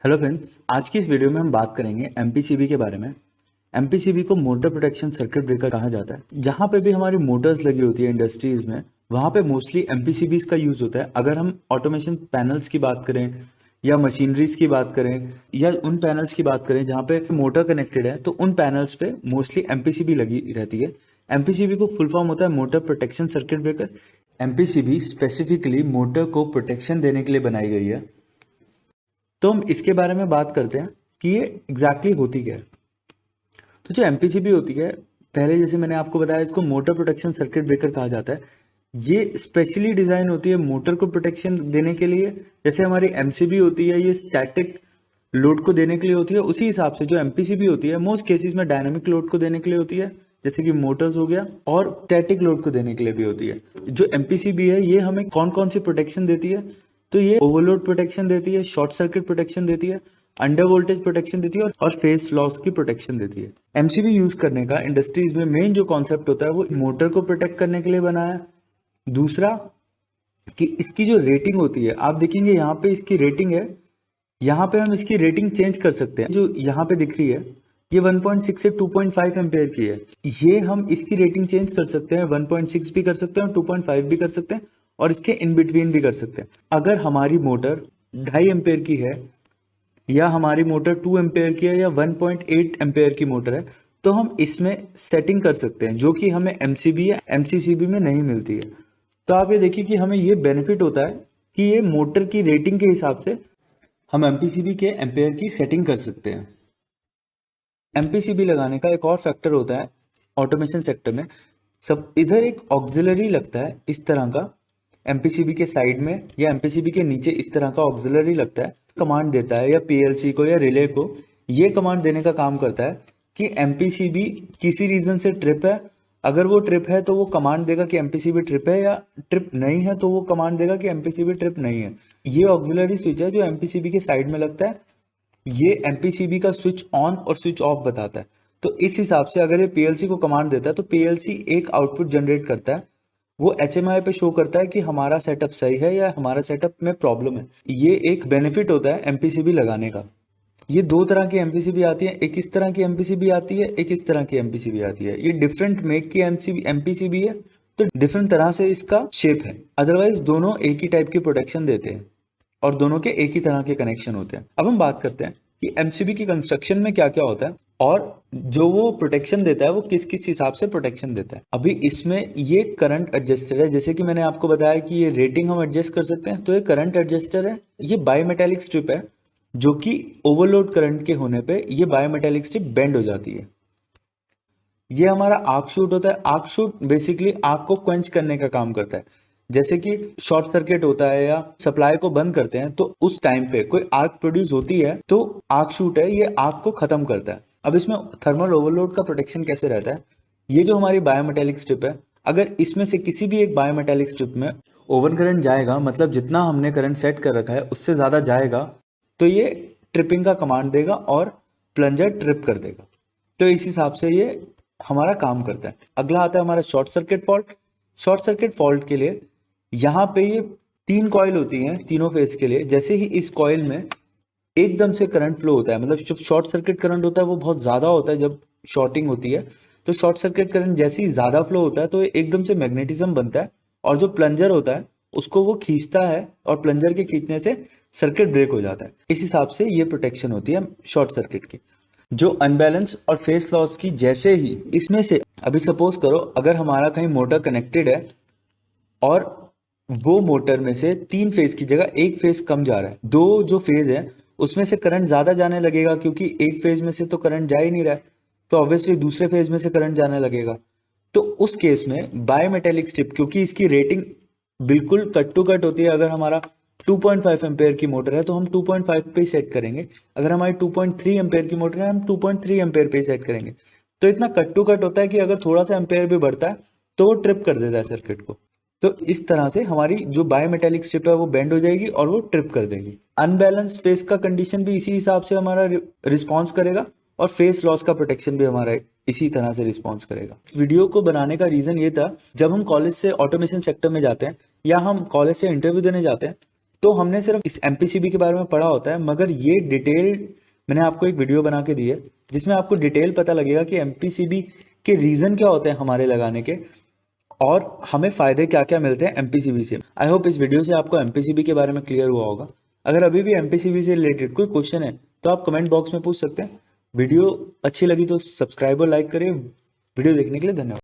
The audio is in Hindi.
हेलो फ्रेंड्स, आज की इस वीडियो में हम बात करेंगे एमपीसीबी के बारे में। एमपीसीबी को मोटर प्रोटेक्शन सर्किट ब्रेकर कहा जाता है। जहां पे भी हमारी मोटर्स लगी होती है इंडस्ट्रीज में, वहां पे मोस्टली एमपीसीबीज का यूज होता है। अगर हम ऑटोमेशन पैनल्स की बात करें या मशीनरीज की बात करें या उन पैनल्स की बात करें जहां पे मोटर कनेक्टेड है, तो उन पैनल्स पे मोस्टली एमपीसीबी लगी रहती है। एमपीसीबी को फुल फॉर्म होता है motor protection circuit breaker. MPCB specifically motor को प्रोटेक्शन देने के लिए बनाई गई है। तो हम इसके बारे में बात करते हैं कि ये एग्जैक्टली होती क्या है। तो जो एमपीसीबी होती है, पहले जैसे मैंने आपको बताया, इसको मोटर प्रोटेक्शन सर्किट ब्रेकर कहा जाता है। ये स्पेशली डिजाइन होती है मोटर को प्रोटेक्शन देने के लिए। जैसे हमारी एमसीबी होती है, ये स्टैटिक लोड को देने के लिए होती है। उसी हिसाब से जो एमपीसीबी होती है मोस्ट केसेस में डायनामिक लोड को देने के लिए होती है, जैसे कि मोटर्स हो गया, और स्टैटिक लोड को देने के लिए भी होती है। जो एमपीसीबी है ये हमें कौन कौन सी प्रोटेक्शन देती है, तो ये ओवरलोड प्रोटेक्शन देती है, शॉर्ट सर्किट प्रोटेक्शन देती है, अंडर वोल्टेज प्रोटेक्शन देती है और फेस लॉस की प्रोटेक्शन देती है। एमसीबी यूज करने का इंडस्ट्रीज में मेन जो कॉन्सेप्ट होता है वो मोटर को प्रोटेक्ट करने के लिए बना है। दूसरा कि इसकी जो रेटिंग होती है, आप देखेंगे यहाँ पे इसकी रेटिंग है, यहाँ पे हम इसकी रेटिंग चेंज कर सकते हैं। जो यहाँ पे दिख रही है ये 1.6 से 2.5 एम्पेयर की है। ये हम इसकी रेटिंग चेंज कर सकते हैं, 1.6 भी कर सकते हैं और 2.5 भी कर सकते हैं और इसके इन बिटवीन भी कर सकते हैं। अगर हमारी मोटर 2.5 एम्पेयर की है या हमारी मोटर 2 एम्पेयर की है या 1.8 एम्पेयर की मोटर है, तो हम इसमें सेटिंग कर सकते हैं, जो कि हमें एमसीबी या एमसीसीबी में नहीं मिलती है। तो आप ये देखिए कि हमें ये बेनिफिट होता है कि ये मोटर की रेटिंग के हिसाब से हम एमपीसीबी के एम्पेयर की सेटिंग कर सकते हैं। एमपीसीबी लगाने का एक और फैक्टर होता है ऑटोमेशन सेक्टर में, सब इधर एक ऑक्सिलरी लगता है इस तरह का एमपीसीबी के साइड में या एमपीसीबी के नीचे इस तरह का ऑक्सिलरी लगता है, कमांड देता है या पीएलसी को या रिले को ये कमांड देने का काम करता है कि एमपीसीबी किसी रीजन से ट्रिप है। अगर वो ट्रिप है तो वो कमांड देगा कि एमपीसीबी ट्रिप है, या ट्रिप नहीं है तो वो कमांड देगा कि एमपीसीबी ट्रिप नहीं है। ये ऑक्सिलरी स्विच है जो एमपीसीबी के साइड में लगता है। ये एमपीसीबी का स्विच ऑन और स्विच ऑफ बताता है। तो इस हिसाब से अगर ये पीएलसी को कमांड देता है तो पीएलसी एक आउटपुट जनरेट करता है, वो एचएमआई पे शो करता है कि हमारा सेटअप सही है या हमारा सेटअप में प्रॉब्लम है। ये एक बेनिफिट होता है एमपीसीबी लगाने का। ये दो तरह की एमपीसीबी आती है, एक इस तरह की एमपीसीबी आती है, एक इस तरह की एमपीसीबी आती है। ये डिफरेंट मेक की एमपीसीबी है, तो डिफरेंट तरह से इसका शेप है। अदरवाइज दोनों एक ही टाइप की प्रोटेक्शन देते हैं और दोनों के एक ही तरह के कनेक्शन होते हैं। अब हम बात करते हैं कि एमसीबी की कंस्ट्रक्शन में क्या क्या होता है और जो वो प्रोटेक्शन देता है वो किस किस हिसाब से प्रोटेक्शन देता है। अभी इसमें ये करंट एडजस्टर है, जैसे कि मैंने आपको बताया कि ये रेटिंग हम एडजस्ट कर सकते हैं, तो ये करंट एडजस्टर है। ये बायोमेटेलिक स्ट्रिप है जो कि ओवरलोड करंट के होने पे ये बायोमेटेलिक स्ट्रिप बेंड हो जाती है। ये हमारा आर्क शूट होता है। आर्क शूट बेसिकली आग को क्वेंच करने का काम करता है। जैसे कि शॉर्ट सर्किट होता है या सप्लाई को बंद करते हैं तो उस टाइम पे कोई आर्क प्रोड्यूस होती है, तो आर्क शूट है, ये आग को खत्म करता है। अब इसमें थर्मल ओवरलोड का प्रोटेक्शन कैसे रहता है, ये जो हमारी बायोमेटेलिक स्ट्रिप है, अगर इसमें से किसी भी एक बायोमेटेलिक स्ट्रिप में ओवर करंट जाएगा, मतलब जितना हमने करंट सेट कर रखा है उससे ज्यादा जाएगा, तो ये ट्रिपिंग का कमांड देगा और प्लंजर ट्रिप कर देगा। तो इस हिसाब से ये हमारा काम करता है। अगला आता है हमारा short circuit fault. Short circuit fault के लिए यहाँ पे ये 3 कॉइल होती हैं तीनों फेज के लिए। जैसे ही इस कॉइल में एकदम से करंट फ्लो होता है, मतलब जब शॉर्ट सर्किट करंट होता है वो बहुत ज्यादा होता है जब शॉर्टिंग होती है, तो शॉर्ट सर्किट करंट जैसे ही ज्यादा फ्लो होता है तो एकदम से मैग्नेटिज्म बनता है और जो प्लंजर होता है उसको वो खींचता है और प्लंजर के खींचने से सर्किट ब्रेक हो जाता है। इस हिसाब से ये प्रोटेक्शन होती है शॉर्ट सर्किट की। जो अनबैलेंस और फेस लॉस की, जैसे ही इसमें से अभी सपोज करो अगर हमारा कहीं मोटर कनेक्टेड है और वो मोटर में से 3 फेज की जगह 1 फेज कम जा रहा है, 2 जो फेज है उसमें से करंट ज्यादा जाने लगेगा, क्योंकि एक फेज में से तो करंट जा ही नहीं रहा है, तो ऑब्वियसली दूसरे फेज में से करंट जाने लगेगा। तो उस केस में बायोमेटेलिक स्ट्रिप, क्योंकि इसकी रेटिंग बिल्कुल कट टू कट होती है, अगर हमारा 2.5 एम्पेयर की मोटर है तो हम 2.5 पे सेट करेंगे, अगर हमारी 2.3 एम्पेयर की मोटर है हम 2.3 एम्पेयर पे सेट करेंगे। तो इतना कट टू कट होता है कि अगर थोड़ा सा एम्पेयर भी बढ़ता है तो वो ट्रिप कर देता है सर्किट को। तो इस तरह से हमारी जो बायोमेटेलिक स्ट्रिप है वो बेंड हो जाएगी और वो ट्रिप कर देगी। अनबैलेंस फेस का कंडीशन भी इसी हिसाब से हमारा रिस्पॉन्स करेगा और फेस लॉस का प्रोटेक्शन भी हमारा इसी तरह से रिस्पॉन्स करेगा। वीडियो को बनाने का रीजन ये था, जब हम कॉलेज से ऑटोमेशन सेक्टर में जाते हैं या हम कॉलेज से इंटरव्यू देने जाते हैं तो हमने सिर्फ इस एमपीसीबी के बारे में पढ़ा होता है, मगर ये डिटेल मैंने आपको एक वीडियो बना के दी है जिसमें आपको डिटेल पता लगेगा कि एमपीसीबी के रीजन क्या होते हैं हमारे लगाने के, और हमें फायदे क्या क्या मिलते हैं एमपीसीबी से। आई होप इस वीडियो से आपको एमपीसीबी के बारे में क्लियर हुआ होगा। अगर अभी भी एमपीसीबी से रिलेटेड कोई क्वेश्चन है तो आप कमेंट बॉक्स में पूछ सकते हैं। वीडियो अच्छी लगी तो सब्सक्राइब और लाइक करिए। वीडियो देखने के लिए धन्यवाद।